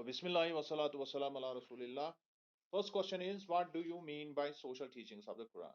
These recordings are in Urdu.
So, Bismillah wa salatu wa salam ala Rasulillah. First question is, what do you mean by social teachings of the Quran?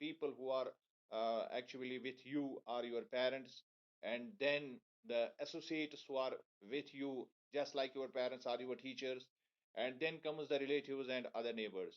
people who are actually with you are your parents, and then the associates who are with you, just like your parents are your teachers, and then comes the relatives and other neighbors.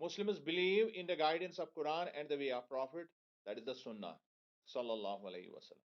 Muslims believe in the guidance of Quran and the way of Prophet, that is the Sunnah sallallahu alaihi wasallam.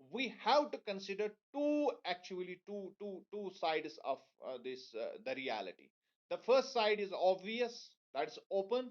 we have to consider two sides of the reality. The first side is obvious, that's open,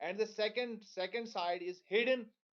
and the second side is hidden,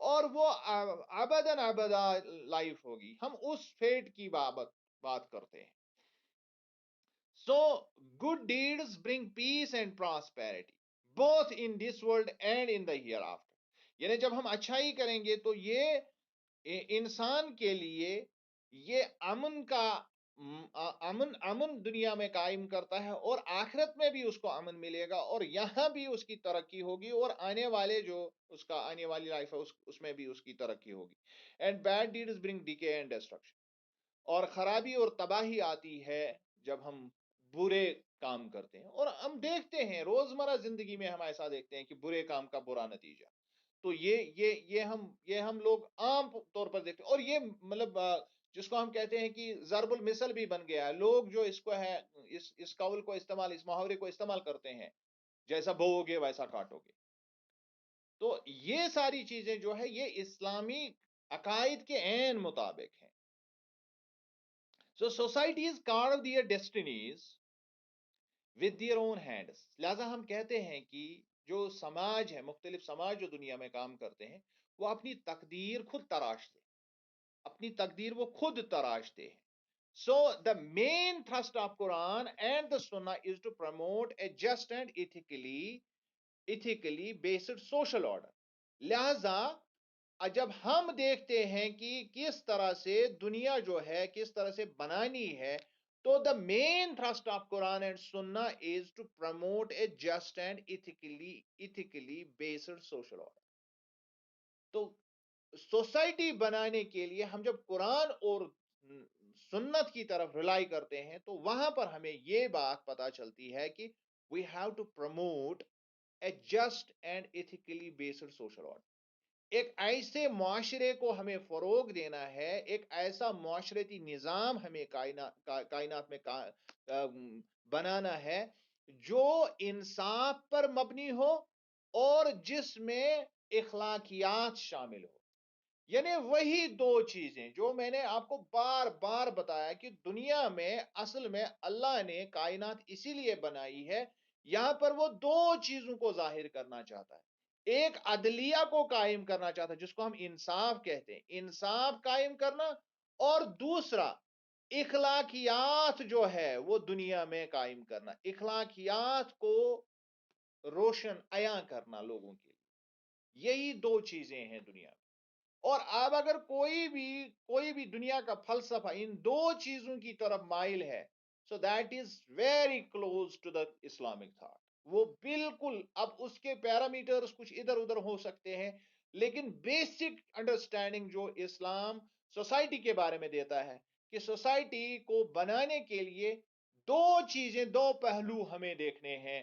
اور وہ ابداً ابدا لائف ہوگی. ہم اس فیٹ کی بات کرتے ہیں. So, good deeds bring peace and prosperity, both in this world and in the hereafter. یعنی جب ہم اچھائی کریں گے تو یہ انسان کے لیے یہ امن کا امن دنیا میں قائم کرتا ہے، اور آخرت میں بھی اس کو امن ملے گا، اور یہاں بھی اس کی ترقی ہوگی، اور آنے والے جو اس کا آنے والی لائف ہے اس میں بھی اس کی ترقی ہوگی. And bad deeds bring decay and destruction. اور خرابی اور تباہی آتی ہے جب ہم برے کام کرتے ہیں. اور ہم دیکھتے ہیں روزمرہ زندگی میں، ہم ایسا دیکھتے ہیں کہ برے کام کا برا نتیجہ. تو یہ ہم لوگ عام طور پر دیکھتے ہیں. اور یہ مطلب جس کو ہم کہتے ہیں کہ ضرب المثل بھی بن گیا ہے. لوگ جو اس کو ہے اس قول کو استعمال، اس محاورے کو استعمال کرتے ہیں، جیسا بوؤ گے ویسا کاٹو گے. تو یہ ساری چیزیں جو ہے یہ اسلامی عقائد کے عین مطابق ہیں. So societies carve their destinies with their own hands. لہذا ہم کہتے ہیں کہ جو سماج ہے، مختلف سماج جو دنیا میں کام کرتے ہیں، وہ اپنی تقدیر خود تراشتے ہیں. اپنی تقدیر وہ خود تراشتے ہیں. So the main thrust of Quran and the Sunnah is to promote a just and ethically based social order. لہذا جب ہم دیکھتے ہیں کہ کس طرح سے دنیا جو ہے کس طرح سے بنانی ہے، تو the main thrust of Quran and Sunnah is to promote a just and ethically based social order. تو سوسائٹی بنانے کے لیے ہم جب قرآن اور سنت کی طرف ریلائی کرتے ہیں تو وہاں پر ہمیں یہ بات پتا چلتی ہے کہ we have to promote a just and ethically based social order. ایک ایسے معاشرے کو ہمیں فروغ دینا ہے، ایک ایسا معاشرتی نظام ہمیں کائنات میں بنانا ہے جو انصاف پر مبنی ہو اور جس میں اخلاقیات شامل ہو. یعنی وہی دو چیزیں جو میں نے آپ کو بار بار بتایا کہ دنیا میں اصل میں اللہ نے کائنات اسی لیے بنائی ہے. یہاں پر وہ دو چیزوں کو ظاہر کرنا چاہتا ہے. ایک عدلیہ کو قائم کرنا چاہتا ہے جس کو ہم انصاف کہتے ہیں، انصاف قائم کرنا، اور دوسرا اخلاقیات جو ہے وہ دنیا میں قائم کرنا، اخلاقیات کو روشن عیاں کرنا لوگوں کے لیے. یہی دو چیزیں ہیں دنیا میں. اور اب اگر کوئی بھی دنیا کا فلسفہ ان دو چیزوں کی طرف مائل ہے، so that is very close to the Islamic thought. وہ بالکل، اب اس کے پیرامیٹرز کچھ ادھر ادھر ہو سکتے ہیں، لیکن بیسک انڈرسٹینڈنگ جو اسلام سوسائٹی کے بارے میں دیتا ہے کہ سوسائٹی کو بنانے کے لیے دو چیزیں، دو پہلو ہمیں دیکھنے ہیں.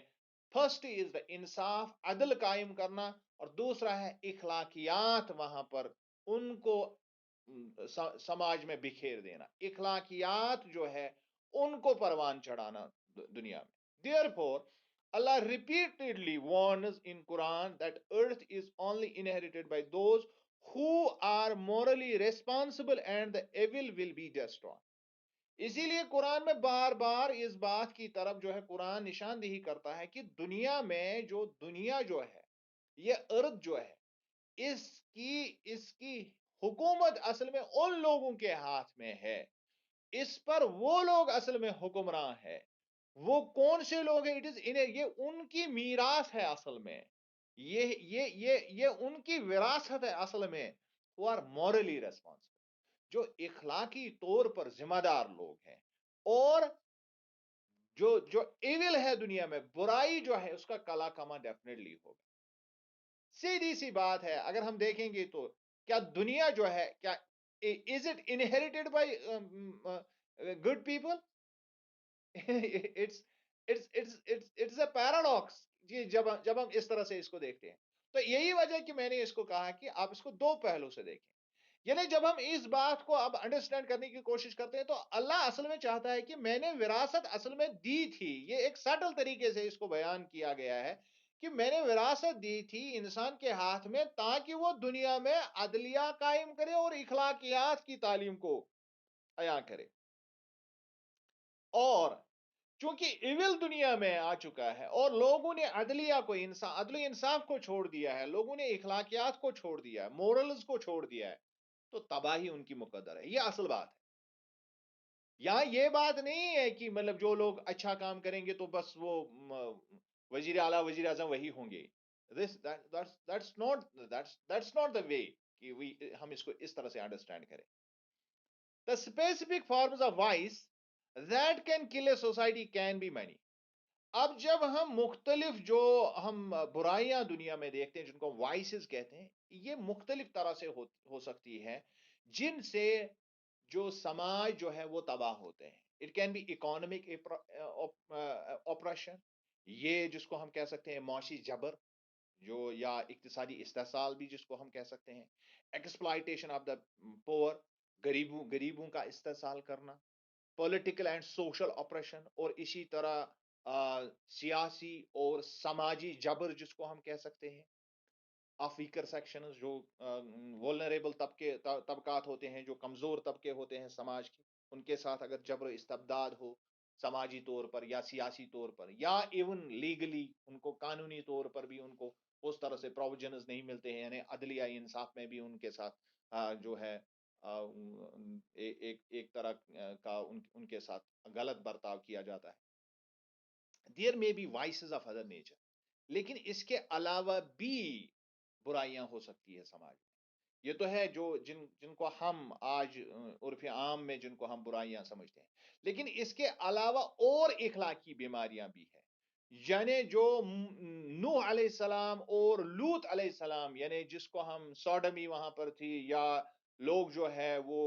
فرسٹ از دا انصاف، عدل قائم کرنا، اور دوسرا ہے اخلاقیات وہاں پر ان کو سماج میں بکھیر دینا، اخلاقیات جو ہے ان کو پروان چڑھانا دنیا میں. Therefore, Allah repeatedly warns in Quran that earth is only inherited by those who are morally responsible and the evil will be destroyed. اسی لیے قرآن میں بار بار اس بات کی طرف جو ہے قرآن نشاندہی کرتا ہے کہ دنیا جو ہے یہ ارض جو ہے اس کی حکومت اصل میں ان لوگوں کے ہاتھ میں ہے. اس پر وہ لوگ اصل میں حکمراں ہے. وہ کون سے لوگ ہیں؟ یہ ان کی میراث ہے اصل میں، یہ ان کی وراثت ہے اصل میں. who are morally responsible، جو اخلاقی طور پر ذمہ دار لوگ ہیں. اور جو ایول ہے دنیا میں، برائی جو ہے اس کا کلا کما ڈیفینیٹلی ہوگا. سیدھی سی بات ہے. اگر ہم دیکھیں گے تو کیا دنیا جو ہے، کیا is it inherited by good people? It's a paradox جی. جب ہم اس طرح سے اس کو دیکھتے ہیں تو یہی وجہ کہ میں نے اس کو کہا کہ آپ اس کو دو پہلو سے دیکھیں. یعنی جب ہم اس بات کو اب انڈرسٹینڈ کرنے کی کوشش کرتے ہیں تو اللہ اصل میں چاہتا ہے کہ میں نے وراثت اصل میں دی تھی. یہ ایک سٹل طریقے سے اس کو بیان کیا گیا ہے کہ میں نے وراثت دی تھی انسان کے ہاتھ میں تاکہ وہ دنیا میں عدلیہ قائم کرے اور اخلاقیات کی تعلیم کو عیاں کرے. اور چونکہ ایول دنیا میں آ چکا ہے اور لوگوں نے عدلیہ کو عدل و انصاف کو چھوڑ دیا ہے، لوگوں نے اخلاقیات کو چھوڑ دیا ہے، مورلز کو چھوڑ دیا ہے، تو تباہی ان کی مقدر ہے، یہ اصل بات ہے۔ یہاں یہ بات نہیں ہے کہ مطلب جو لوگ اچھا کام کریں گے تو بس وہ وزیر اعلیٰ وزیر اعظم وہی ہوں گے، that's not the way کہ ہم اس کو اس طرح سے انڈرسٹینڈ کریں۔ The specific forms of vice that can kill a society can be many۔ اب جب ہم مختلف جو ہم برائیاں دنیا میں دیکھتے ہیں جن کو وائسز کہتے ہیں، یہ مختلف طرح سے ہو سکتی ہے جن سے جو سماج جو ہے وہ تباہ ہوتے ہیں۔ It can be economic oppression, یہ جس کو ہم کہہ سکتے ہیں معاشی جبر، جو یا اقتصادی استحصال بھی جس کو ہم کہہ سکتے ہیں، ایکسپلائٹیشن آف دا پور، غریبوں کا استحصال کرنا، پولیٹیکل اینڈ سوشل اپریشن، اور اسی طرح سیاسی اور سماجی جبر جس کو ہم کہہ سکتے ہیں، آف ویکر سیکشنز، جو وولنریبل طبقات ہوتے ہیں، جو کمزور طبقے ہوتے ہیں سماج کے، ان کے ساتھ اگر جبر و استبداد ہو سماجی طور پر یا سیاسی طور پر یا ایون لیگلی، ان کو قانونی طور پر بھی ان کو اس طرح سے پروویژنز نہیں ملتے ہیں، یعنی عدلیہ انصاف میں بھی ان کے ساتھ جو ہے ایک طرح کا ان کے ساتھ غلط برتاؤ کیا جاتا ہے۔ دیر میں بھی وائسز آف ادر نیچر، لیکن اس کے علاوہ بھی برائیاں ہو سکتی ہے سماج میں۔ یہ تو ہے جو جن کو ہم آج عرف عام میں جن کو ہم برائیاں سمجھتے ہیں، لیکن اس کے علاوہ اور اخلاقی بیماریاں بھی ہیں، یعنی جو نوح علیہ السلام اور لوط علیہ السلام، یعنی جس کو ہم سوڈمی وہاں پر تھی، یا لوگ جو ہے وہ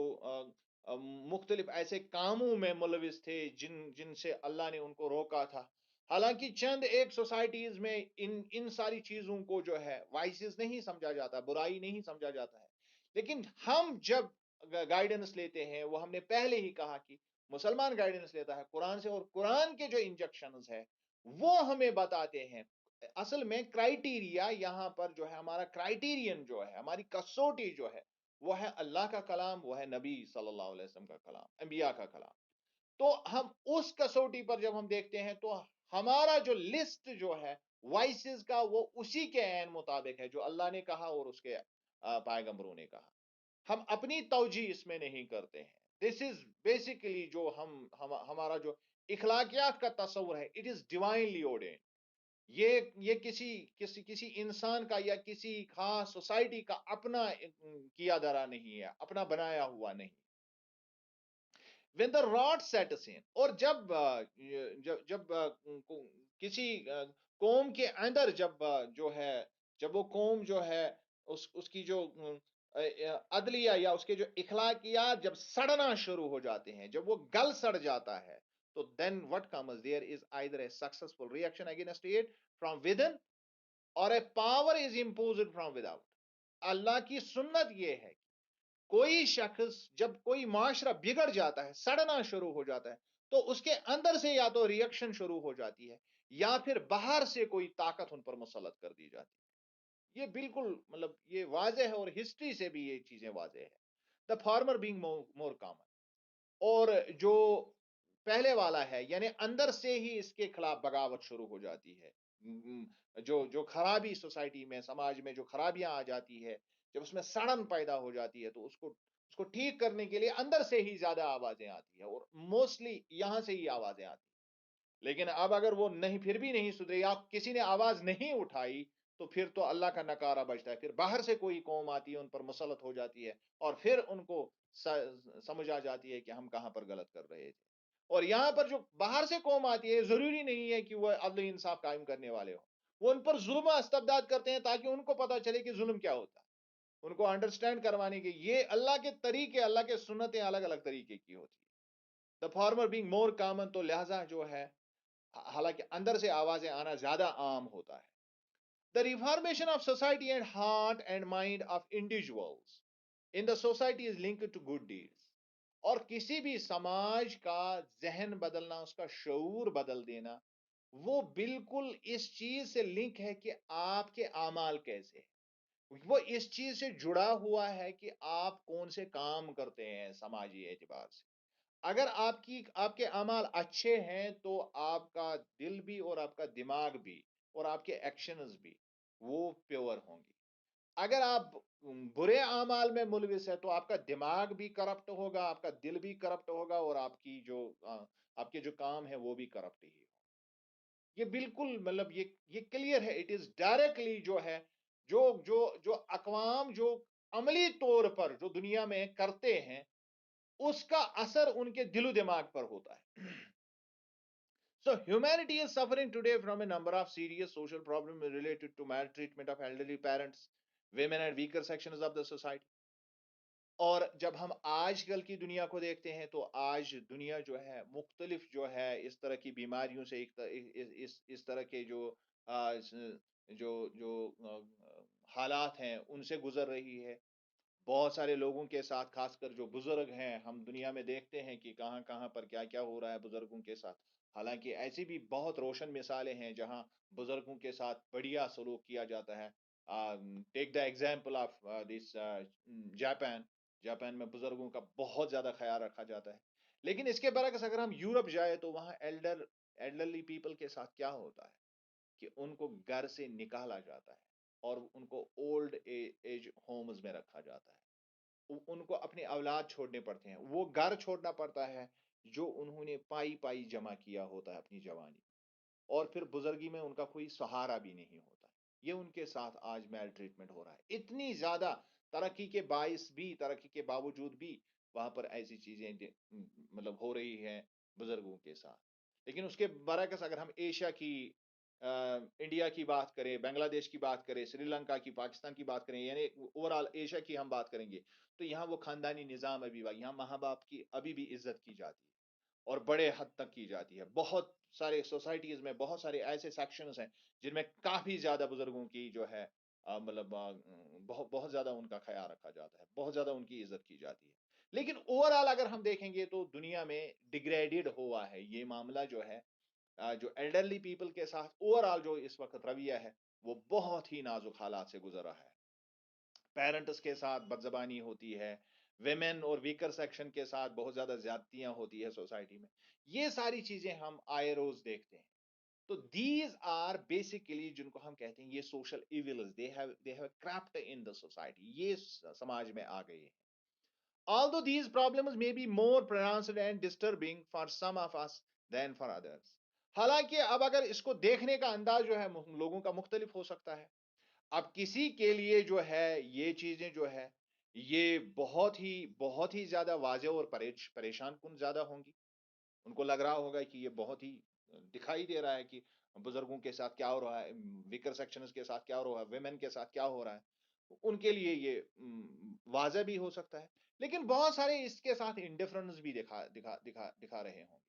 مختلف ایسے کاموں میں ملوث تھے جن سے اللہ نے ان کو روکا تھا۔ حالانکہ چند ایک سوسائٹیز میں ان ساری چیزوں کو جو ہے وائسز نہیں سمجھا جاتا، برائی نہیں سمجھا جاتا ہے، لیکن ہم جب گائیڈنس لیتے ہیں، وہ ہم نے پہلے ہی کہا کہ مسلمان گائیڈنس لیتا ہے قرآن سے، اور قرآن کے جو انجیکشنز ہے وہ ہمیں بتاتے ہیں اصل میں کرائیٹیریا، یہاں پر جو ہے ہمارا کرائیٹیرین جو ہے، ہماری کسوٹی جو ہے، وہ ہے اللہ کا کلام، وہ ہے نبی صلی اللہ علیہ وسلم کا کلام، انبیاء کا کلام۔ تو ہم اس کسوٹی پر جب ہم دیکھتے ہیں تو ہمارا جو لسٹ جو ہے وائسز کا، وہ اسی کے عین مطابق ہے جو اللہ نے کہا اور اس کے پیغمبروں نے کہا۔ ہم اپنی توجیہ اس میں نہیں کرتے ہیں۔ دس از بیسیکلی جو ہمارا جو اخلاقیات کا تصور ہے، اٹ از ڈیوائنلی ordained۔ یہ کسی انسان کا یا کسی خاص سوسائٹی کا اپنا کیا دھرا نہیں ہے، اپنا بنایا ہوا نہیں۔ when the rot sets in، اور جب کسی قوم کے اندر جو ہے، جب وہ قوم جو ہے اس کی جو عدلیہ یا اس کے جو اخلاقیات جب سڑنا شروع ہو جاتے ہیں، جب وہ گل سڑ جاتا ہے، تو then what comes there is either a successful reaction against it from within or a power is imposed from without۔ اللہ کی سنت یہ ہے، کوئی شخص جب کوئی معاشرہ بگڑ جاتا ہے، سڑنا شروع ہو جاتا ہے، تو اس کے اندر سے یا تو ریئیکشن شروع ہو جاتی ہے، یا پھر باہر سے کوئی طاقت ان پر مسلط کر دی جاتی ہے۔ یہ بالکل مطلب یہ واضح ہے، اور ہسٹری سے بھی یہ چیزیں واضح ہے۔ The former being more common, اور جو پہلے والا ہے یعنی اندر سے ہی اس کے خلاف بغاوت شروع ہو جاتی ہے۔ جو خرابی سوسائٹی میں، سماج میں جو خرابیاں آ جاتی ہے، جب اس میں سڑن پیدا ہو جاتی ہے، تو اس کو ٹھیک کرنے کے لیے اندر سے ہی زیادہ آوازیں آتی ہیں، اور موسٹلی یہاں سے ہی آوازیں آتی ہیں۔ لیکن اب اگر وہ نہیں، پھر بھی نہیں سدھرے یا کسی نے آواز نہیں اٹھائی، تو پھر تو اللہ کا نکارہ بجتا ہے، پھر باہر سے کوئی قوم آتی ہے، ان پر مسلط ہو جاتی ہے، اور پھر ان کو سمجھ آ جاتی ہے کہ ہم کہاں پر غلط کر رہے تھے۔ اور یہاں پر جو باہر سے قوم آتی ہے، ضروری نہیں ہے کہ وہ عدل انصاف قائم کرنے والے ہوں، وہ ان پر ظلم و استبداد کرتے ہیں تاکہ ان کو پتا چلے کہ ظلم کیا ہوتا ہے، ان کو انڈرسٹینڈ کروانے کے یہ اللہ کے طریقے، اللہ کے سنتیں الگ الگ طریقے کی ہوتی ہے۔ The former being more common, تو لہذا جو ہے حالانکہ اندر سے آوازیں آنا زیادہ عام ہوتا ہے۔ The reformation of society and heart and mind of individuals in the society is linked to good deeds۔ اور کسی بھی سماج کا ذہن بدلنا، اس کا شعور بدل دینا، وہ بالکل اس چیز سے لنک ہے کہ آپ کے اعمال کیسے ہیں، وہ اس چیز سے جڑا ہوا ہے کہ آپ کون سے کام کرتے ہیں سماجی اعتبار سے۔ اگر آپ کے اعمال اچھے ہیں تو آپ کا دل بھی اور آپ کا دماغ بھی اور آپ کے ایکشنز بھی وہ پیور ہوں گی. اگر آپ برے اعمال میں ملوث ہے تو آپ کا دماغ بھی کرپٹ ہوگا، آپ کا دل بھی کرپٹ ہوگا، اور آپ کے جو کام ہے وہ بھی کرپٹ ہی ہو. یہ بالکل مطلب یہ کلیئر ہے. اٹ از ڈائریکٹلی جو ہے جو اقوام جو عملی طور پر جو دنیا میں کرتے ہیں اس کا اثر ان کے دل و دماغ پر ہوتا ہے. So humanity is suffering today from a number of serious social problems related to maltreatment of elderly parents, women and weaker sections of the society. اور جب ہم آج کل کی دنیا کو دیکھتے ہیں تو آج دنیا جو ہے مختلف جو ہے اس طرح کی بیماریوں سے اس طرح کے جو حالات ہیں ان سے گزر رہی ہے. بہت سارے لوگوں کے ساتھ خاص کر جو بزرگ ہیں ہم دنیا میں دیکھتے ہیں کہ کہاں کہاں پر کیا کیا ہو رہا ہے بزرگوں کے ساتھ. حالانکہ ایسی بھی بہت روشن مثالیں ہیں جہاں بزرگوں کے ساتھ بڑھیا سلوک کیا جاتا ہے. Take the example of this Japan. Japan میں بزرگوں کا بہت زیادہ خیال رکھا جاتا ہے. لیکن اس کے برعکس اگر ہم یورپ جائے تو وہاں ایلڈرلی پیپل کے ساتھ کیا ہوتا ہے کہ ان کو گھر سے نکالا جاتا ہے اور ان کو اولڈ ایج ہومز میں رکھا جاتا ہے. ان کو اپنے اولاد چھوڑنے پڑتے ہیں، وہ گھر چھوڑنا پڑتا ہے جو انہوں نے پائی پائی جمع کیا ہوتا ہے اپنی جوانی، اور پھر بزرگی میں ان کا کوئی سہارا بھی نہیں ہوتا. یہ ان کے ساتھ آج میل ٹریٹمنٹ ہو رہا ہے. اتنی زیادہ ترقی کے باعث بھی، ترقی کے باوجود بھی وہاں پر ایسی چیزیں مطلب ہو رہی ہیں بزرگوں کے ساتھ. لیکن اس کے برعکس اگر ہم ایشیا کی انڈیا کی بات کریں، بنگلہ دیش کی بات کریں، سری لنکا کی، پاکستان کی بات کریں، یعنی اوور آل ایشیا کی ہم بات کریں گے تو یہاں وہ خاندانی نظام ابھی یہاں ماں باپ کی ابھی بھی عزت کی جاتی ہے اور بڑے حد تک کی جاتی ہے. بہت سارے سوسائٹیز میں بہت سارے ایسے سیکشنز ہیں جن میں کافی زیادہ بزرگوں کی جو ہے مطلب بہت بہت زیادہ ان کا خیال رکھا جاتا ہے، بہت زیادہ ان کی عزت کی جاتی ہے. لیکن اوور آل اگر ہم دیکھیں گے تو دنیا میں ڈیگریڈڈ ہوا ہے یہ معاملہ جو ہے. جو ایلڈرلی پیپل کے ساتھ اوور آل جو اس وقت رویہ ہے وہ بہت ہی نازک حالات سے گزر رہا ہے. پیرنٹس کے ساتھ بد زبانی ہوتی ہے، ویمن اور ویکر سیکشن کے ساتھ بہت زیادہ زیادتیاں ہوتی ہے سوسائٹی میں. یہ ساری چیزیں ہم آئے روز دیکھتے ہیں. تو دیز آر بیسیکلی جن کو ہم کہتے ہیں یہ social evils, they have crept in the society, یہ سماج میں آ گئے ہیں. Although these problems may be more pronounced and disturbing for some of us than for others. حالانکہ اب اگر اس کو دیکھنے کا انداز جو ہے لوگوں کا مختلف ہو سکتا ہے. اب کسی کے لیے جو ہے یہ چیزیں جو ہے یہ بہت ہی زیادہ واضح اور پریشان کن زیادہ ہوں گی. ان کو لگ رہا ہوگا کہ یہ بہت ہی دکھائی دے رہا ہے کہ بزرگوں کے ساتھ کیا ہو رہا ہے، ویکر سیکشنز کے ساتھ کیا ہو رہا ہے، ویمن کے ساتھ کیا ہو رہا ہے. ان کے لیے یہ واضح بھی ہو سکتا ہے. لیکن بہت سارے اس کے ساتھ انڈیفرنس بھی دکھا رہے ہوں گے.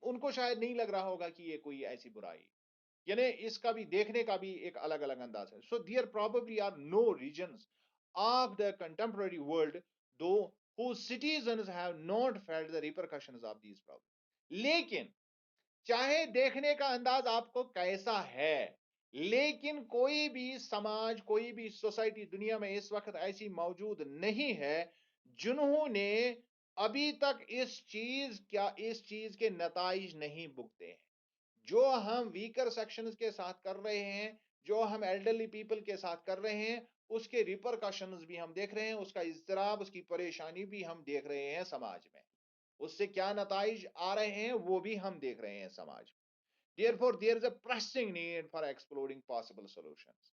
ان کو شاید نہیں لگ رہا ہوگا کہ یہ کوئی ایسی برائی، یعنی اس کا بھی دیکھنے کا بھی ایک الگ الگ انداز ہے. So there probably are no regions of the contemporary world though whose citizens have not felt the repercussions of these problems. لیکن چاہے دیکھنے کا انداز آپ کو کیسا ہے، لیکن کوئی بھی سماج، کوئی بھی سوسائٹی دنیا میں اس وقت ایسی موجود نہیں ہے جنہوں نے ابھی تک اس چیز کے نتائج نہیں بھگتے ہیں. جو ہم ویکر سیکشنز کے ساتھ کر رہے ہیں، جو ہم ایلڈرلی پیپل کے ساتھ کر رہے ہیں، اس کے ریپرکشنز بھی ہم دیکھ رہے ہیں، اس کا اضطراب، اس کی پریشانی بھی ہم دیکھ رہے ہیں سماج میں. اس سے کیا نتائج آ رہے ہیں وہ بھی ہم دیکھ رہے ہیں سماج میں. Therefore, there is a pressing need for exploring possible solutions.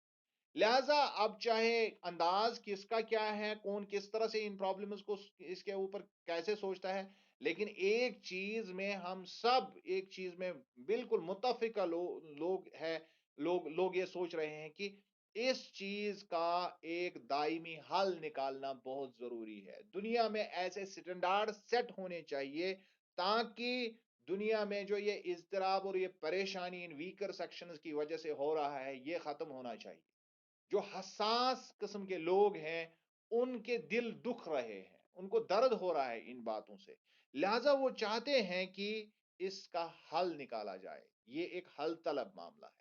لہذا اب چاہے انداز کس کا کیا ہے، کون کس طرح سے ان پرابلمز کو اس کے اوپر کیسے سوچتا ہے، لیکن ایک چیز میں ہم سب ایک چیز میں بالکل متفقہ لوگ یہ سوچ رہے ہیں کہ اس چیز کا ایک دائمی حل نکالنا بہت ضروری ہے. دنیا میں ایسے سٹینڈارڈ سیٹ ہونے چاہیے تاکہ دنیا میں جو یہ اضطراب اور یہ پریشانی ان ویکر سیکشنز کی وجہ سے ہو رہا ہے یہ ختم ہونا چاہیے. جو حساس قسم کے لوگ ہیں ان کے دل دکھ رہے ہیں، ان کو درد ہو رہا ہے ان باتوں سے، لہذا وہ چاہتے ہیں کہ اس کا حل نکالا جائے. یہ ایک حل طلب معاملہ ہے.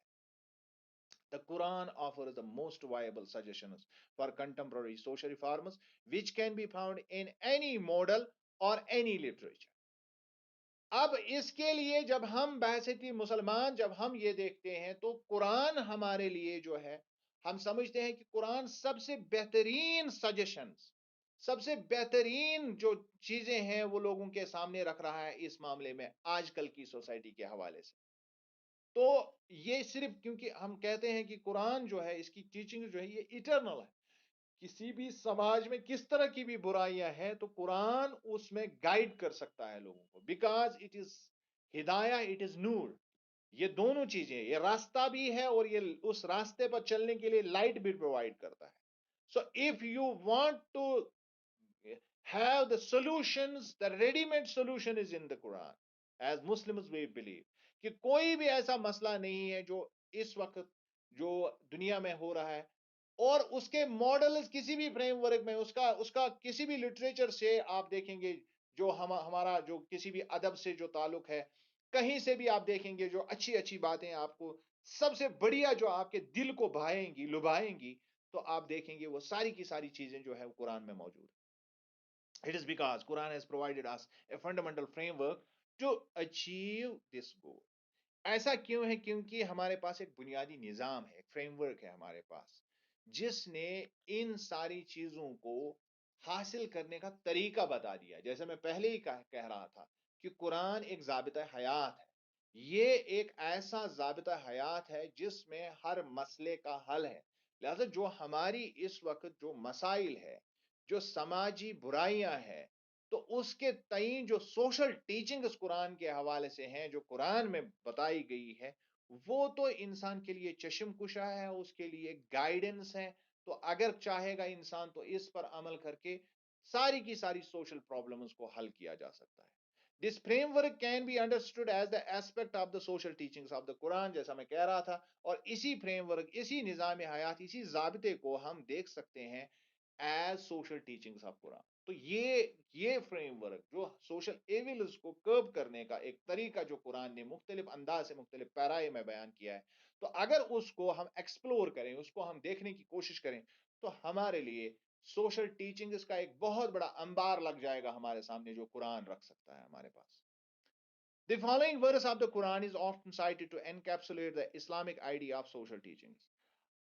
The Quran offers the most viable suggestions for contemporary social reforms which can be found in any model or any literature. اب اس کے لیے جب ہم بحثیتی مسلمان جب ہم یہ دیکھتے ہیں تو قرآن ہمارے لیے جو ہے، ہم سمجھتے ہیں کہ قرآن سب سے بہترین سجیشنز، سب سے بہترین جو چیزیں ہیں وہ لوگوں کے سامنے رکھ رہا ہے اس معاملے میں آج کل کی سوسائٹی کے حوالے سے. تو یہ صرف کیونکہ ہم کہتے ہیں کہ قرآن جو ہے، اس کی ٹیچنگ جو ہے یہ ایٹرنل ہے. کسی بھی سماج میں کس طرح کی بھی برائیاں ہیں تو قرآن اس میں گائیڈ کر سکتا ہے لوگوں کو، بیکاز اٹ از ہدایہ، اٹ از نور. یہ دونوں چیزیں، یہ راستہ بھی ہے اور یہ اس راستے پر چلنے کے لیے لائٹ بھی پرووائڈ کرتا ہے. So if you want to have the solutions, the ready-made solution is in the Quran. As Muslims we believe کہ کوئی بھی ایسا مسئلہ نہیں ہے جو اس وقت جو دنیا میں ہو رہا ہے اور اس کے ماڈلز کسی بھی فریم ورک میں، اس کا کسی بھی لٹریچر سے آپ دیکھیں گے، جو ہمارا جو کسی بھی ادب سے جو تعلق ہے، کہیں سے بھی آپ دیکھیں گے جو اچھی اچھی باتیں آپ کو سب سے بڑھیا جو آپ کے دل کو بھائیں گی، لبھائیں گی، تو آپ دیکھیں گے وہ ساری کی ساری چیزیں جو ہے وہ قرآن میں موجود ہیں. It is because Quran has provided us a fundamental framework to achieve this goal. ایسا کیوں ہے؟ کیونکہ ہمارے پاس ایک بنیادی نظام ہے، ایک فریم ورک ہے ہمارے پاس، جس نے ان ساری چیزوں کو حاصل کرنے کا طریقہ بتا دیا. جیسے میں پہلے ہی کہہ رہا تھا کہ قرآن ایک ضابطہ حیات ہے. یہ ایک ایسا ضابطہ حیات ہے جس میں ہر مسئلے کا حل ہے. لہذا جو ہماری اس وقت جو مسائل ہے، جو سماجی برائیاں ہیں، تو اس کے تئیں جو سوشل ٹیچنگ اس قرآن کے حوالے سے ہیں، جو قرآن میں بتائی گئی ہے، وہ تو انسان کے لیے چشم کشا ہے، اس کے لیے گائیڈنس ہے. تو اگر چاہے گا انسان تو اس پر عمل کر کے ساری کی ساری سوشل پرابلمز کو حل کیا جا سکتا ہے. This framework can be understood as the aspect of the social teachings of the Quran, جیسا میں کہہ رہا تھا. اور اسی فریم ورک، اسی نظام حیات، اسی ضابطے کو ہم دیکھ سکتے ہیں ایز سوشل ٹیچنگز آف قرآن. تو یہ فریم ورک جو سوشل ایونلز کو کرب کرنے کا ایک طریقہ جو قرآن نے مختلف انداز سے مختلف پیرائے میں بیان کیا ہے، تو اگر اس کو ہم ایکسپلور کریں، اس کو ہم دیکھنے کی کوشش کریں، تو ہمارے لیے سوشل ٹیچنگز کا ایک بہت بڑا انبار لگ جائے گا ہمارے سامنے، جو قرآن رکھ سکتا ہے ہمارے پاس. The following verse of the Quran is often cited to encapsulate the Islamic idea of social teachings.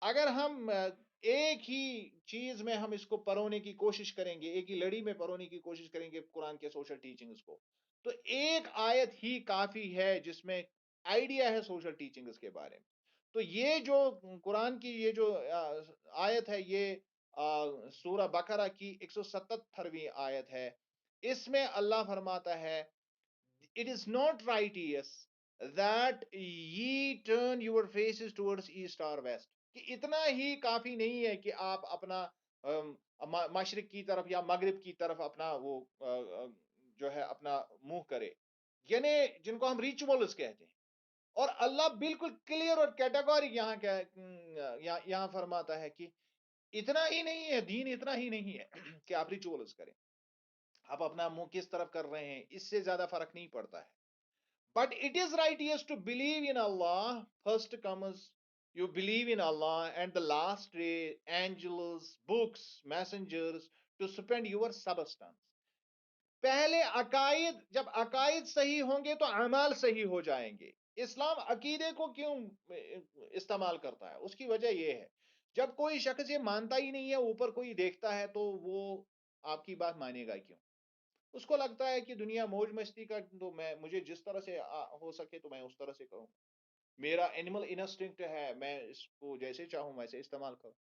اگر ہم ایک ہی چیز میں ہم اس کو پرونے کی کوشش کریں گے، ایک ہی لڑی میں پرونے کی کوشش کریں گے قرآن کے سوشل ٹیچنگز کو، تو ایک آیت ہی کافی ہے جس میں آئیڈیا ہے سوشل ٹیچنگز کے بارے میں. تو یہ جو قرآن کی یہ جو آیت ہے، یہ سورہ بقرہ کی 177ویں آیت ہے. اس میں اللہ فرماتا ہے It is not righteous that ye turn your faces towards east or west. کہ اتنا ہی کافی نہیں ہے کہ آپ اپنا مشرق کی طرف یا مغرب کی طرف اپنا وہ جو ہے اپنا منہ کرے، یعنی جن کو ہم ریچولز کہتے ہیں. اور اللہ بالکل کلیئر اور کیٹیگوری یہاں فرماتا ہے کہ اتنا ہی نہیں ہے، دین اتنا ہی نہیں ہے کہ آپ ریچولز کریں. آپ اپنا منہ کس طرف کر رہے ہیں اس سے زیادہ فرق نہیں پڑتا ہے. But it is righteous to believe in Allah. First comes you believe in Allah and the last day, angels, books, messengers to spend your substance. پہلے عقائد، جب عقائد صحیح ہوں گے تو اعمال صحیح ہو جائیں گے. اسلام عقیدے کو کیوں استعمال کرتا ہے؟ اس کی وجہ یہ ہے، جب کوئی شخص یہ مانتا ہی نہیں ہے، اوپر کوئی دیکھتا ہے، تو وہ آپ کی بات مانے گا کیوں؟ اس کو لگتا ہے کہ دنیا موج مستی کا، تو مجھے جس طرح سے ہو سکے تو میں اس طرح سے کروں. میرا اینیمل انسٹنکٹ ہے، میں اس کو جیسے چاہوں ویسے استعمال کروں.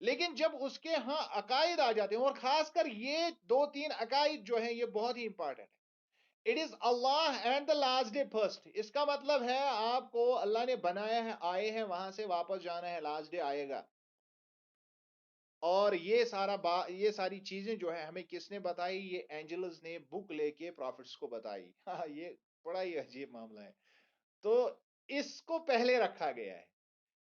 لیکن جب اس کے ہاں عقائد آ جاتے ہیں، اور خاص کر یہ دو تین عقائد جو ہیں یہ بہت ہی امپارٹنٹ ہے. It is Allah and the last day first. اس کا مطلب ہے آپ کو اللہ نے بنایا ہے، آئے ہیں، وہاں سے واپس جانا ہے، لاسٹ ڈے آئے گا. اور یہ ساری چیزیں جو ہے ہمیں کس نے بتائی؟ یہ اینجلز نے بک لے کے پروفٹس کو بتائی. ہاں، یہ بڑا ہی عجیب معاملہ ہے. تو اس کو پہلے رکھا گیا ہے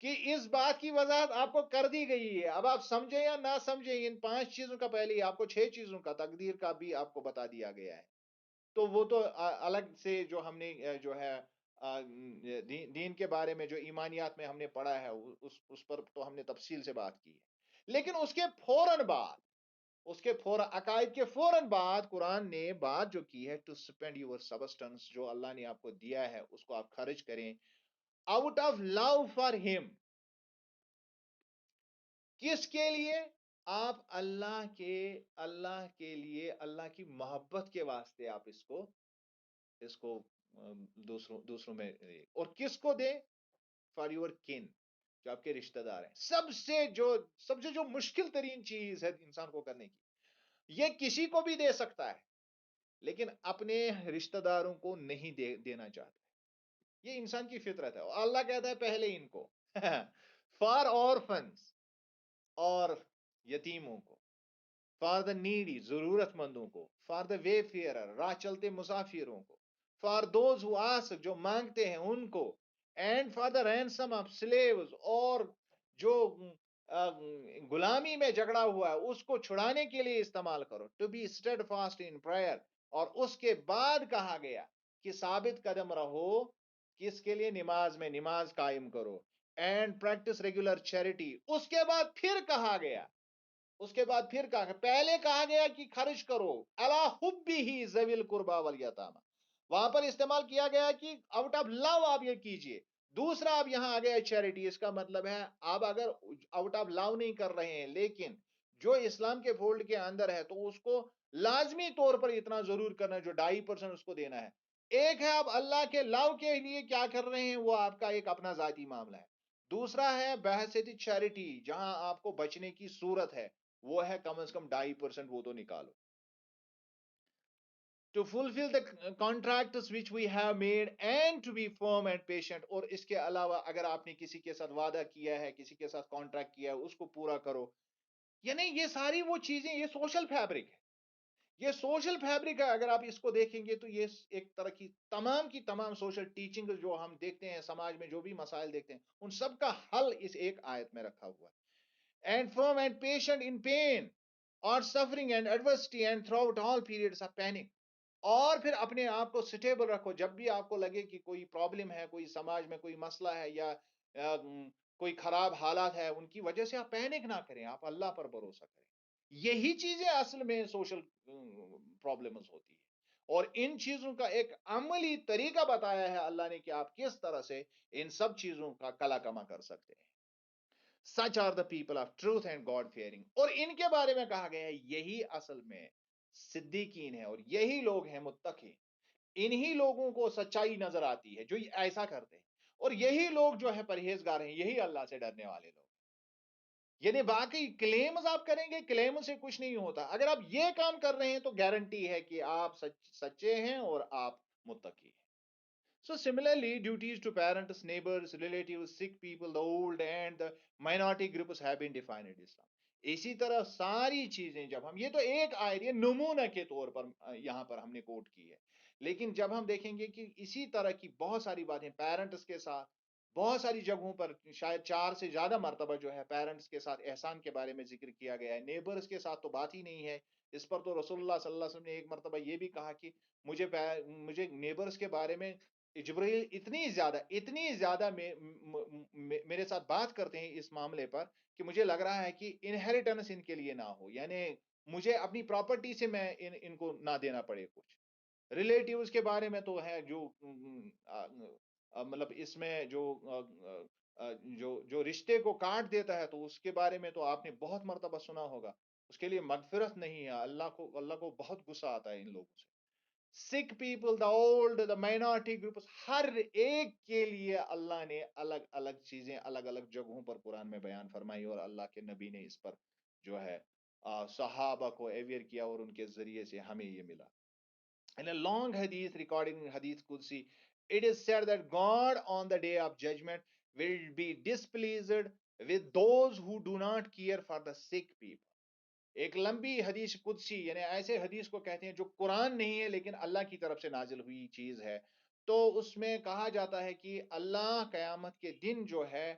کہ اس بات کی وضاحت آپ کو کر دی گئی ہے. اب آپ سمجھیں یا نہ سمجھیں، ان 5 چیزوں کا پہلے ہی آپ کو 6 چیزوں کا، تقدیر کا بھی آپ کو بتا دیا گیا ہے. تو وہ تو الگ سے جو ہم نے جو ہے دین کے بارے میں جو ایمانیات میں ہم نے پڑھا ہے، اس پر تو ہم نے تفصیل سے بات کی ہے. لیکن اس کے فوراً بعد اس کے فوراً عقائد کے فوراً بعد قرآن نے بات جو کی ہے ٹو اسپینڈ یور سبسٹنس، جو اللہ نے آپ کو دیا ہے اس کو آپ خرچ کریں آؤٹ آف لو فار ہم. کس کے لیے؟ آپ اللہ کے لیے، اللہ کی محبت کے واسطے آپ اس کو دوسروں میں اور کس کو دیں؟ فار یور کن، جو آپ کے رشتہ دار ہیں. سب سے جو مشکل ترین چیز ہے انسان کو کرنے کی، یہ کسی کو بھی دے سکتا ہے لیکن اپنے رشتہ داروں کو نہیں دینا چاہتا. یہ انسان کی فطرت ہے. اللہ کہتا ہے پہلے ان کو فار orphans، اور یتیموں کو، فار دا نیڈی ضرورت مندوں کو، فار دا وے فیئرر راہ چلتے مسافروں کو، فار دوز ہو آسک جو مانگتے ہیں ان کو، and for the ransom of sleeves اور جو غلامی میں جھگڑا ہوا ہے اس کو چھڑانے کے لیے استعمال کرو. To be steadfast in prayer, اور اس کے بعد کہا گیا کہ ثابت قدم رہو کس کے لیے؟ نماز میں، نماز قائم کرو. And practise regular charity. اس کے بعد پھر کہا گیا پہلے کہا گیا کہ خرچ کرو اللہ حبہ ذوی القربی والیتامى، وہاں پر استعمال کیا گیا کہ آؤٹ آف لو آپ یہ کیجئے. دوسرا اب یہاں آ گیا چیریٹی. اس کا مطلب ہے آپ اگر آؤٹ آف لو نہیں کر رہے ہیں لیکن جو اسلام کے فولڈ کے اندر ہے تو اس کو لازمی طور پر اتنا ضرور کرنا ہے جو 2.5% اس کو دینا ہے. ایک ہے آپ اللہ کے لو کے لیے کیا کر رہے ہیں، وہ آپ کا ایک اپنا ذاتی معاملہ ہے. دوسرا ہے بحثیت چیریٹی، جہاں آپ کو بچنے کی صورت ہے وہ ہے کم از کم 2.5% وہ تو نکالو. To fulfill the contracts which we have made and to be firm and patient. اور اس کے علاوہ اگر آپ نے کسی کے ساتھ وعدہ کیا ہے، کسی کے ساتھ کانٹریکٹ کیا ہے، اس کو پورا کرو. یعنی یہ ساری وہ چیزیں، یہ سوشل فیبرک ہے. یہ سوشل فیبرک ہے. اگر آپ اس کو دیکھیں گے تو یہ ایک طرح کی تمام سوشل ٹیچنگ جو ہم دیکھتے ہیں سماج میں، جو بھی مسائل دیکھتے ہیں ان سب کا حل اس ایک آیت میں رکھا ہوا ہے. And firm and patient in pain or suffering and adversity and throughout all periods of panic. اور پھر اپنے آپ کو سٹیبل رکھو جب بھی آپ کو لگے کہ کوئی پرابلم ہے، کوئی سماج میں کوئی مسئلہ ہے یا کوئی خراب حالات ہے، ان کی وجہ سے آپ پینک نہ کریں، آپ اللہ پر بھروسہ کریں. یہی چیزیں اصل میں سوشل پرابلمز ہوتی ہے. اور ان چیزوں کا ایک عملی طریقہ بتایا ہے اللہ نے کہ آپ کس طرح سے ان سب چیزوں کا کلا کما کر سکتے ہیں. Such are the people of truth and God fearing. اور ان کے بارے میں کہا گیا ہے یہی اصل میں صدیقین ہیں اور یہی لوگ ہیں متقی. انہی لوگوں کو سچائی نظر آتی ہے جو ایسا کرتے ہیں، اور یہی لوگ جو ہے پرہیزگار ہیں، یہی اللہ سے ڈرنے والے لوگ. یعنی باقی کلیمز آپ کریں گے، کلیم سے کچھ نہیں ہوتا. اگر آپ یہ کام کر رہے ہیں تو گارنٹی ہے کہ آپ سچے ہیں اور آپ متقی ہیں. So similarly, duties to parents, neighbors, relatives, sick people, the old and the minority groups have been defined in Islam. اسی طرح ساری چیزیں جب ہم، یہ تو ایک آیت یہ نمونہ کے طور پر یہاں پر ہم نے کوٹ کی ہے، لیکن جب ہم دیکھیں گے کہ اسی طرح کی بہت ساری باتیں پیرنٹس کے ساتھ بہت ساری جگہوں پر، شاید 4 سے زیادہ مرتبہ جو ہے پیرنٹس کے ساتھ احسان کے بارے میں ذکر کیا گیا ہے. نیبرز کے ساتھ تو بات ہی نہیں ہے. اس پر تو رسول اللہ صلی اللہ علیہ وسلم نے ایک مرتبہ یہ بھی کہا کہ مجھے نیبرز کے بارے میں جبرائیل اتنی زیادہ میرے ساتھ بات کرتے ہیں اس معاملے پر کہ مجھے لگ رہا ہے کہ انہیریٹنس ان کے لیے نہ ہو، یعنی مجھے اپنی پراپرٹی سے میں ان کو نہ دینا پڑے کچھ. ریلیٹیوز کے بارے میں تو ہے جو مطلب اس میں جو رشتے کو کاٹ دیتا ہے تو اس کے بارے میں تو آپ نے بہت مرتبہ سنا ہوگا. اس کے لیے مغفرت نہیں ہے، اللہ کو بہت غصہ آتا ہے ان لوگوں سے. Sikh people, the old, the minority groups, ہر ایک کے لیے اللہ نے الگ الگ چیزیں الگ الگ جگہوں پر قرآن میں بیان فرمائی، اور اللہ کے نبی نے اس پر جو ہے صحابہ کو اویئر کیا اور ان کے ذریعے سے ہمیں یہ ملا. In a long hadith recording in Hadith Qudsi, it is said that God on the day of judgment will be displeased with those who do not care for the sick people. ایک لمبی حدیث قدسی، یعنی ایسے حدیث کو کہتے ہیں جو قرآن نہیں ہے لیکن اللہ کی طرف سے نازل ہوئی چیز ہے. تو اس میں کہا جاتا ہے کہ اللہ قیامت کے دن جو ہے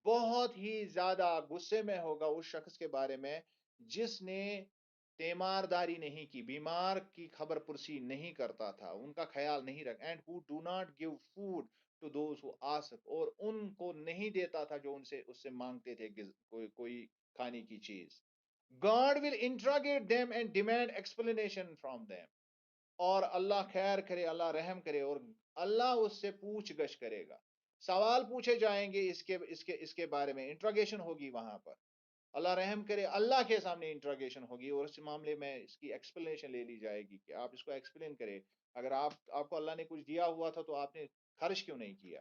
بہت ہی زیادہ غصے میں ہوگا اس شخص کے بارے میں جس نے تیمارداری نہیں کی، بیمار کی خبر پرسی نہیں کرتا تھا، ان کا خیال نہیں رکھ، and who do not give food to those who ask, اور ان کو نہیں دیتا تھا جو اس سے مانگتے تھے کوئی کھانے کی چیز. God will interrogate them and demand explanation from them. اور اللہ خیر کرے، اللہ رحم کرے، اور اللہ اس سے پوچھ گچھ کرے گا، سوال پوچھے جائیں گے اس کے بارے میں، انٹراگیشن ہوگی وہاں پر، اللہ رحم کرے، اللہ کے سامنے انٹراگیشن ہوگی، اور اس معاملے میں اس کی ایکسپلینیشن لے لی جائے گی کہ آپ اس کو ایکسپلین کرے، اگر آپ کو اللہ نے کچھ دیا ہوا تھا تو آپ نے خرچ کیوں نہیں کیا.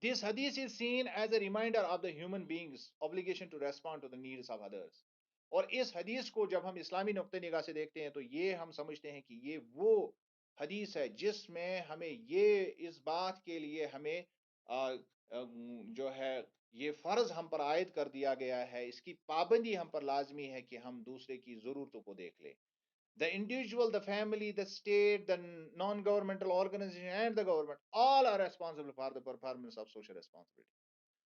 This hadith is seen as a reminder of the human being's obligation to respond to the needs of others. اور اس حدیث کو جب ہم اسلامی نقطہ نگاہ سے دیکھتے ہیں تو یہ ہم سمجھتے ہیں کہ یہ وہ حدیث ہے جس میں ہمیں یہ اس بات کے لیے ہمیں جو ہے یہ فرض ہم پر عائد کر دیا گیا ہے، اس کی پابندی ہم پر لازمی ہے کہ ہم دوسرے کی ضرورتوں کو دیکھ لیں. The individual, the family, the state, the non-governmental organization, and the government, all are responsible for the performance of social responsibility.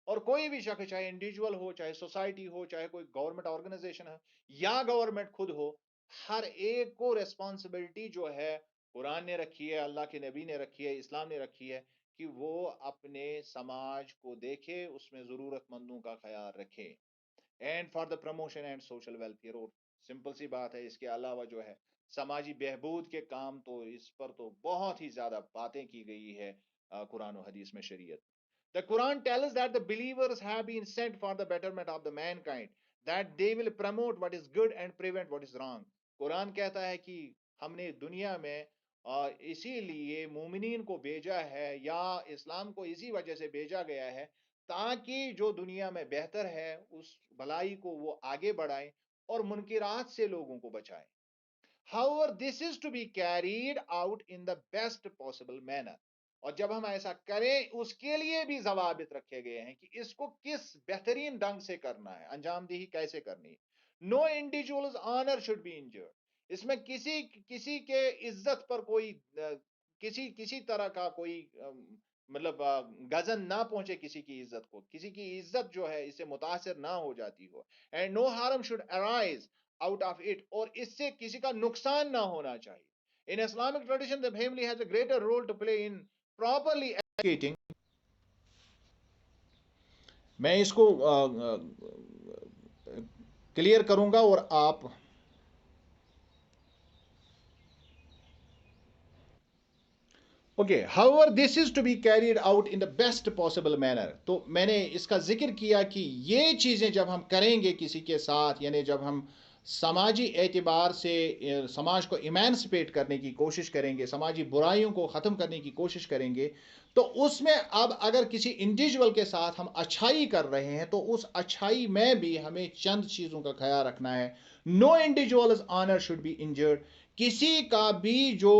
اور کوئی بھی شخص، چاہے انڈیویجول ہو، چاہے سوسائٹی ہو، چاہے کوئی گورنمنٹ آرگنائزیشن ہے یا گورنمنٹ خود ہو، ہر ایک کو ریسپانسبلٹی جو ہے قرآن نے رکھی ہے، اللہ کے نبی نے رکھی ہے، اسلام نے رکھی ہے کہ وہ اپنے سماج کو دیکھے، اس میں ضرورت مندوں کا خیال رکھے. And for the promotion and social welfare. اور سمپل سی بات ہے، اس کے علاوہ جو ہے سماجی بہبود کے کام، تو اس پر تو بہت ہی زیادہ باتیں کی گئی ہے قرآن و حدیث میں، شریعت. The Quran tells that the believers have been sent for the betterment of the mankind, that they will promote what is good and prevent what is wrong. قرآن کہتا ہے کہ ہم نے دنیا میں اسی لیے مومنین کو بھیجا ہے، یا اسلام کو اسی وجہ سے بھیجا گیا ہے تاکہ جو دنیا میں بہتر ہے اس بھلائی کو وہ آگے بڑھائیں اور منکرات سے لوگوں کو بچائیں. However, this is to be carried out in the best possible manner. اور جب ہم ایسا کریں اس کے لیے بھی ضوابط رکھے گئے ہیں کہ اس کو کس بہترین ڈھنگ سے کرنا ہے، انجام دہی کیسے کرنی ہے. No individual's honor should be injured. اس میں کسی کے عزت پر کوئی کسی طرح کا کوئی مطلب غزن نہ پہنچے، کسی کی عزت کو، کسی کی عزت جو ہے اس سے متاثر نہ ہو جاتی ہو. And no harm should arise out of it. اور اس سے کسی کا نقصان نہ ہونا چاہیے. In Islamic tradition, the family has a greater role to play in properly educating. میں اس کو کلیئر کروں گا اور آپ okay. however this is to be carried out in the best possible manner. تو میں نے اس کا ذکر کیا کہ یہ چیزیں جب ہم کریں گے کسی کے ساتھ، یعنی جب ہم سماجی اعتبار سے سماج کو ایمانسپیٹ کرنے کی کوشش کریں گے، سماجی برائیوں کو ختم کرنے کی کوشش کریں گے، تو اس میں اب اگر کسی انڈیویجول کے ساتھ ہم اچھائی کر رہے ہیں تو اس اچھائی میں بھی ہمیں چند چیزوں کا خیال رکھنا ہے. No individuals honour should be injured. کسی کا بھی جو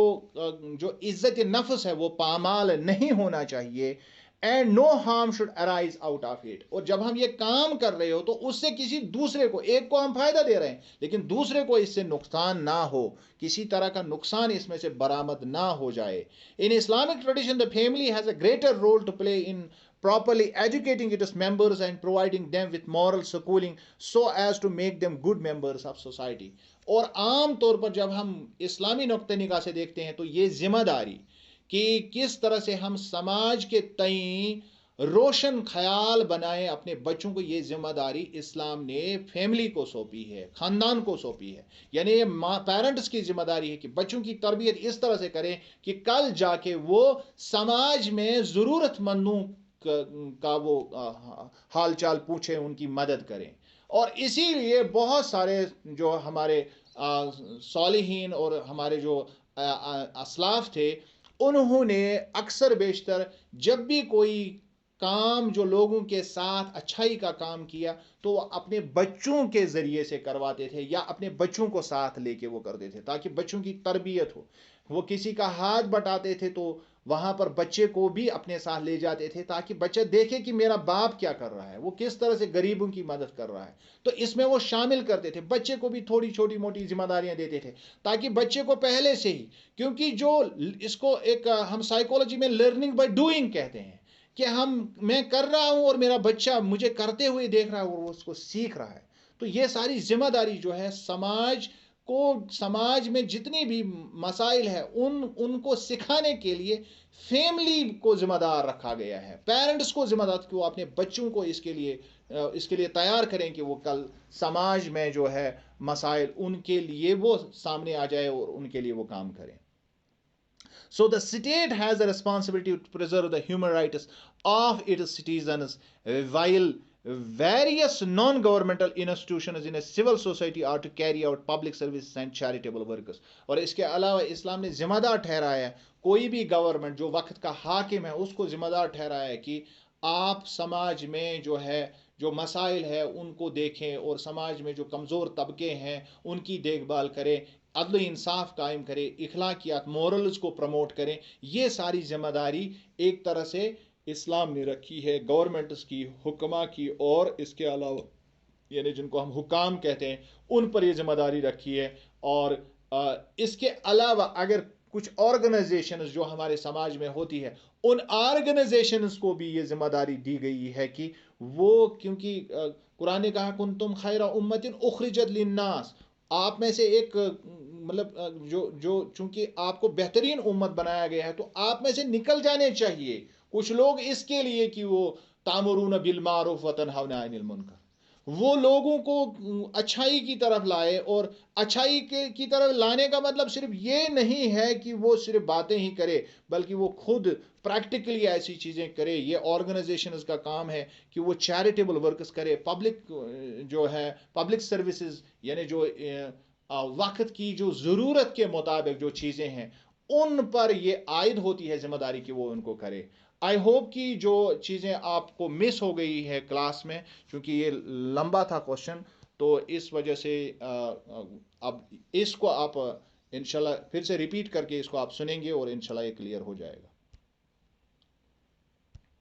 عزت نفس ہے وہ پامال نہیں ہونا چاہیے. And no harm should arise out of it. اور جب ہم یہ کام کر رہے ہو تو اس سے کسی دوسرے کو، ایک کو ہم فائدہ دے رہے ہیں لیکن دوسرے کو اس سے نقصان نہ ہو، کسی طرح کا نقصان اس میں سے برآمد نہ ہو جائے. In Islamic tradition the family has a greater role to play in properly educating its members and providing them with moral schooling so as to make them good members of society. اور عام طور پر جب ہم اسلامی نقطہ نگاہ سے دیکھتے ہیں تو یہ ذمہ داری کہ کس طرح سے ہم سماج کے تئیں روشن خیال بنائیں اپنے بچوں کو، یہ ذمہ داری اسلام نے فیملی کو سونپی ہے، خاندان کو سونپی ہے. یعنی یہ پیرنٹس کی ذمہ داری ہے کہ بچوں کی تربیت اس طرح سے کریں کہ کل جا کے وہ سماج میں ضرورت مندوں کا وہ حال چال پوچھیں، ان کی مدد کریں. اور اسی لیے بہت سارے جو ہمارے صالحین اور ہمارے جو اسلاف تھے، انہوں نے اکثر بیشتر جب بھی کوئی کام جو لوگوں کے ساتھ اچھائی کا کام کیا تو وہ اپنے بچوں کے ذریعے سے کرواتے تھے یا اپنے بچوں کو ساتھ لے کے وہ کرتے تھے تاکہ بچوں کی تربیت ہو. وہ کسی کا ہاتھ بٹاتے تھے تو وہاں پر بچے کو بھی اپنے ساتھ لے جاتے تھے تاکہ بچہ دیکھے کہ میرا باپ کیا کر رہا ہے، وہ کس طرح سے غریبوں کی مدد کر رہا ہے. تو اس میں وہ شامل کرتے تھے، بچے کو بھی تھوڑی چھوٹی موٹی ذمہ داریاں دیتے تھے تاکہ بچے کو پہلے سے ہی، کیونکہ جو اس کو ایک ہم سائیکولوجی میں لرننگ بائی ڈوئنگ کہتے ہیں کہ میں کر رہا ہوں اور میرا بچہ مجھے کرتے ہوئے دیکھ رہا ہے اور وہ اس کو سیکھ رہا ہے. تو یہ ساری ذمہ داری جو ہے سماج کو سماج میں جتنی بھی مسائل ہیں ان کو سکھانے کے لیے فیملی کو ذمہ دار رکھا گیا ہے، پیرنٹس کو ذمہ دار کہ وہ اپنے بچوں کو اس کے لیے تیار کریں کہ وہ کل سماج میں جو ہے مسائل ان کے لیے وہ سامنے آ جائے اور ان کے لیے وہ کام کریں. So the state has a responsibility to preserve the human rights of its citizens, while various non-governmental institutions in a civil society are to carry out public services and charitable works. اور اس کے علاوہ اسلام نے ذمہ دار ٹھہرایا ہے کوئی بھی گورنمنٹ جو وقت کا حاکم ہے اس کو ذمہ دار ٹھہرایا ہے کہ آپ سماج میں جو ہے جو مسائل ہے ان کو دیکھیں اور سماج میں جو کمزور طبقے ہیں ان کی دیکھ بھال کریں، عدل و انصاف قائم کرے، اخلاقیات مورلز کو پروموٹ کریں. یہ ساری ذمہ داری ایک طرح سے اسلام نے رکھی ہے گورنمنٹس کی، حکماں کی، اور اس کے علاوہ یعنی جن کو ہم حکام کہتے ہیں ان پر یہ ذمہ داری رکھی ہے. اور اس کے علاوہ اگر کچھ آرگنائزیشنز جو ہمارے سماج میں ہوتی ہے ان آرگنائزیشنز کو بھی یہ ذمہ داری دی گئی ہے کہ وہ، کیونکہ قرآن نے کہا کنتم خیر امت اخرجت للناس، آپ میں سے ایک مطلب جو چونکہ آپ کو بہترین امت بنایا گیا ہے تو آپ میں سے نکل جانے چاہیے کچھ لوگ اس کے لیے کہ وہ تامرون بالمعروف وتنہون عن المنکر، وہ لوگوں کو اچھائی کی طرف لائے. اور اچھائی کی طرف لانے کا مطلب صرف یہ نہیں ہے کہ وہ صرف باتیں ہی کرے بلکہ وہ خود پریکٹیکلی ایسی چیزیں کرے. یہ آرگنائزیشنز کا کام ہے کہ وہ چیریٹیبل ورکس کرے، پبلک جو ہے پبلک سروسز یعنی جو وقت کی جو ضرورت کے مطابق جو چیزیں ہیں ان پر یہ عائد ہوتی ہے ذمہ داری کہ وہ ان کو کرے. آئی ہوپ کہ جو چیزیں آپ کو مس ہو گئی ہے کلاس میں، چونکہ یہ لمبا تھا کوشچن تو اس وجہ سے اب اس کو آپ انشاءاللہ پھر سے ریپیٹ کر کے اس کو آپ سنیں گے اور انشاءاللہ یہ کلیئر ہو جائے گا.